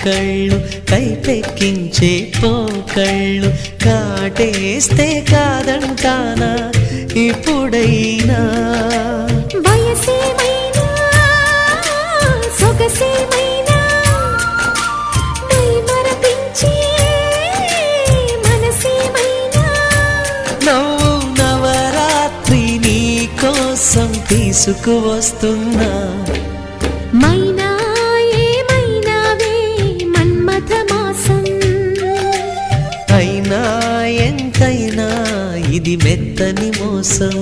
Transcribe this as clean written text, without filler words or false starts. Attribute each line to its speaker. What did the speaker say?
Speaker 1: కళ్ళు కైపెక్కించే పోకళ్ళు కాటేస్తే కాదంటానా ఇప్పుడైనా
Speaker 2: వయసేమైనా సొగసేమైనా మరపించే మనసేమైనా
Speaker 1: నవ్వు నవరాత్రి నీ కోసం తీసుకువస్తున్నా
Speaker 2: మైనా ఏమైనావే మన్మథ మాసం
Speaker 1: అయినా ఎంతైనా ఇది మెత్తని మోసం